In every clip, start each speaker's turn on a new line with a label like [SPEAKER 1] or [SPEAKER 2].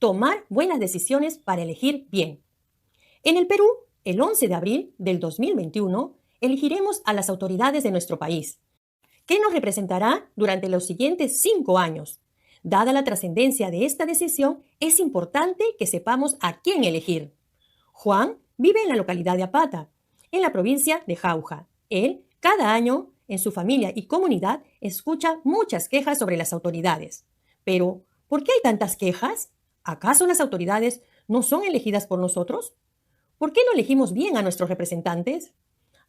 [SPEAKER 1] tomar buenas decisiones para elegir bien. En el Perú, el 11 de abril del 2021, elegiremos a las autoridades de nuestro país, que nos representará durante los siguientes 5 años. Dada la trascendencia de esta decisión, es importante que sepamos a quién elegir. Juan vive en la localidad de Apata, en la provincia de Jauja. Él, cada año, en su familia y comunidad, escucha muchas quejas sobre las autoridades. Pero, ¿por qué hay tantas quejas? ¿Acaso las autoridades no son elegidas por nosotros? ¿Por qué no elegimos bien a nuestros representantes?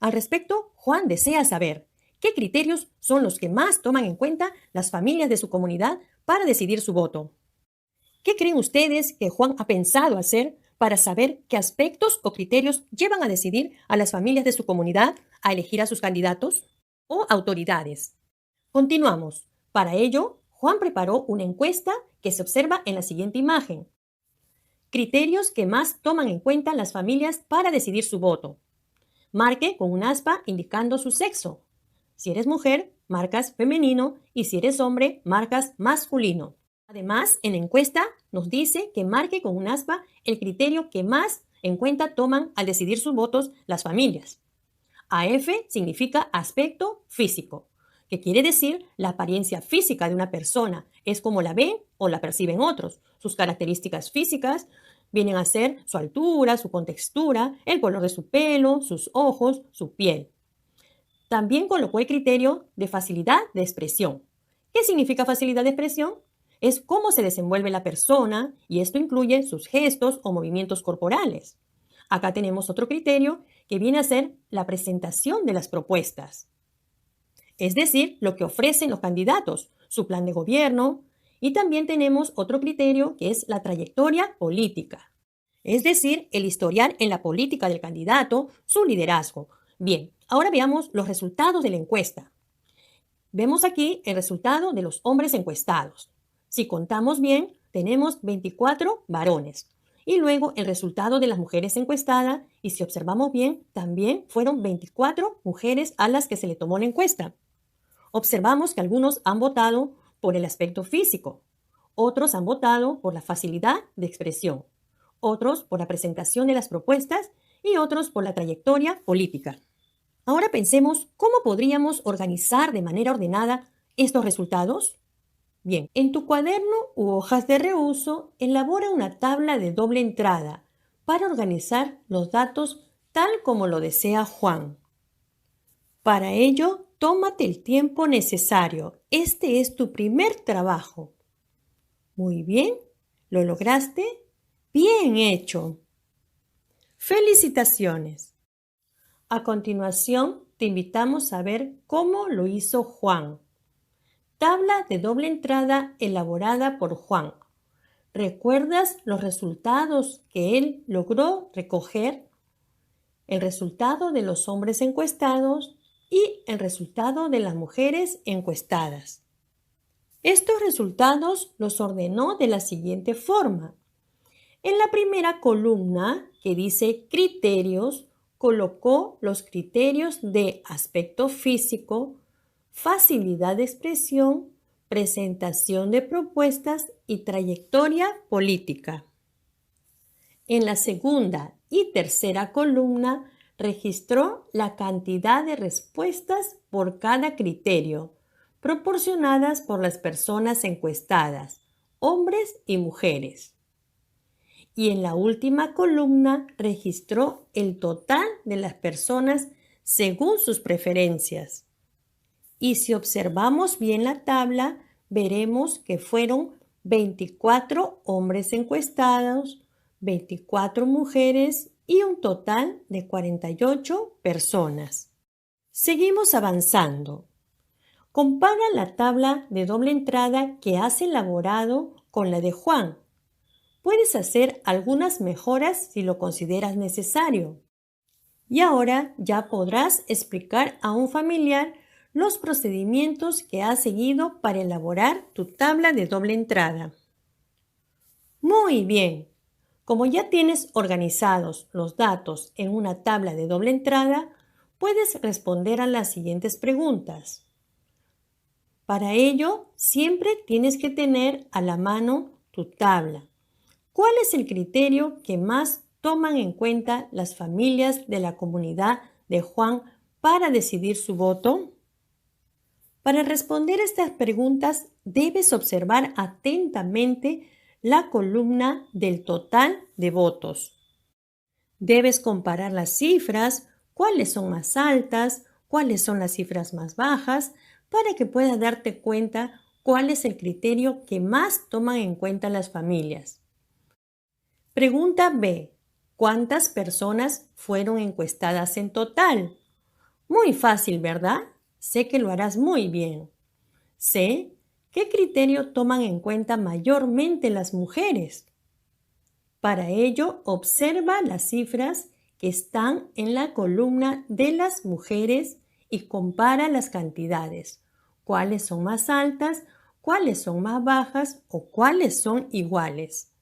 [SPEAKER 1] Al respecto, Juan desea saber qué criterios son los que más toman en cuenta las familias de su comunidad para decidir su voto. ¿Qué creen ustedes que Juan ha pensado hacer para saber qué aspectos o criterios llevan a decidir a las familias de su comunidad a elegir a sus candidatos o autoridades? Continuamos. Para ello, Juan preparó una encuesta que se observa en la siguiente imagen. Criterios que más toman en cuenta las familias para decidir su voto. Marque con un aspa indicando su sexo. Si eres mujer, marcas femenino y si eres hombre, marcas masculino. Además, en la encuesta nos dice que marque con un aspa el criterio que más en cuenta toman al decidir sus votos las familias. AF significa aspecto físico, que quiere decir la apariencia física de una persona, es como la ven o la perciben otros. Sus características físicas vienen a ser su altura, su contextura, el color de su pelo, sus ojos, su piel. También colocó el criterio de facilidad de expresión. ¿Qué significa facilidad de expresión? Es cómo se desenvuelve la persona y esto incluye sus gestos o movimientos corporales. Acá tenemos otro criterio que viene a ser la presentación de las propuestas. Es decir, lo que ofrecen los candidatos, su plan de gobierno, y también tenemos otro criterio que es la trayectoria política. Es decir, el historial en la política del candidato, su liderazgo. Bien, ahora veamos los resultados de la encuesta. Vemos aquí el resultado de los hombres encuestados. Si contamos bien, tenemos 24 varones. Y luego el resultado de las mujeres encuestadas, y si observamos bien, también fueron 24 mujeres a las que se le tomó la encuesta. Observamos que algunos han votado por el aspecto físico, otros han votado por la facilidad de expresión, otros por la presentación de las propuestas y otros por la trayectoria política. Ahora pensemos cómo podríamos organizar de manera ordenada estos resultados. Bien, en tu cuaderno u hojas de reuso, elabora una tabla de doble entrada para organizar los datos tal como lo desea Juan. Para ello, tómate el tiempo necesario. Este es tu primer trabajo. Muy bien, ¿lo lograste? Bien hecho. ¡Felicitaciones! A continuación, te invitamos a ver cómo lo hizo Juan. Tabla de doble entrada elaborada por Juan. ¿Recuerdas los resultados que él logró recoger? El resultado de los hombres encuestados y el resultado de las mujeres encuestadas. Estos resultados los ordenó de la siguiente forma. En la primera columna, que dice criterios, colocó los criterios de aspecto físico, facilidad de expresión, presentación de propuestas y trayectoria política. En la segunda y tercera columna registró la cantidad de respuestas por cada criterio, proporcionadas por las personas encuestadas, hombres y mujeres. Y en la última columna registró el total de las personas según sus preferencias. Y si observamos bien la tabla, veremos que fueron 24 hombres encuestados, 24 mujeres y un total de 48 personas. Seguimos avanzando. Compara la tabla de doble entrada que has elaborado con la de Juan. Puedes hacer algunas mejoras si lo consideras necesario. Y ahora ya podrás explicar a un familiar los procedimientos que has seguido para elaborar tu tabla de doble entrada. Muy bien. Como ya tienes organizados los datos en una tabla de doble entrada, puedes responder a las siguientes preguntas. Para ello, siempre tienes que tener a la mano tu tabla. ¿Cuál es el criterio que más toman en cuenta las familias de la comunidad de Juan para decidir su voto? Para responder estas preguntas, debes observar atentamente la columna del total de votos. Debes comparar las cifras, cuáles son más altas, cuáles son las cifras más bajas, para que puedas darte cuenta cuál es el criterio que más toman en cuenta las familias. Pregunta B. ¿Cuántas personas fueron encuestadas en total? Muy fácil, ¿verdad? Sé que lo harás muy bien. C. ¿Qué criterio toman en cuenta mayormente las mujeres? Para ello, observa las cifras que están en la columna de las mujeres y compara las cantidades. ¿Cuáles son más altas? ¿Cuáles son más bajas? ¿O cuáles son iguales?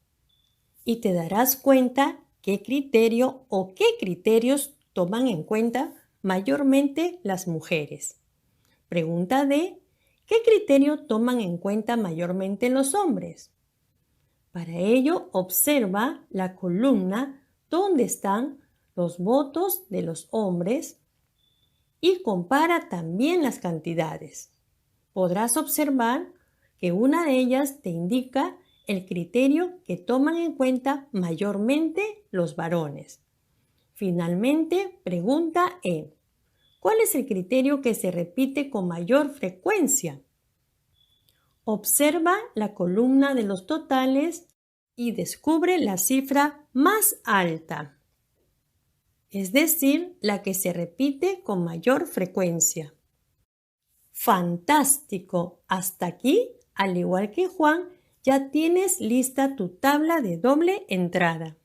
[SPEAKER 1] Y te darás cuenta qué criterio o qué criterios toman en cuenta mayormente las mujeres. Pregunta D. ¿Qué criterio toman en cuenta mayormente los hombres? Para ello, observa la columna donde están los votos de los hombres y compara también las cantidades. Podrás observar que una de ellas te indica el criterio que toman en cuenta mayormente los varones. Finalmente, pregunta E. ¿Cuál es el criterio que se repite con mayor frecuencia? Observa la columna de los totales y descubre la cifra más alta, es decir, la que se repite con mayor frecuencia. ¡Fantástico! Hasta aquí, al igual que Juan, ya tienes lista tu tabla de doble entrada.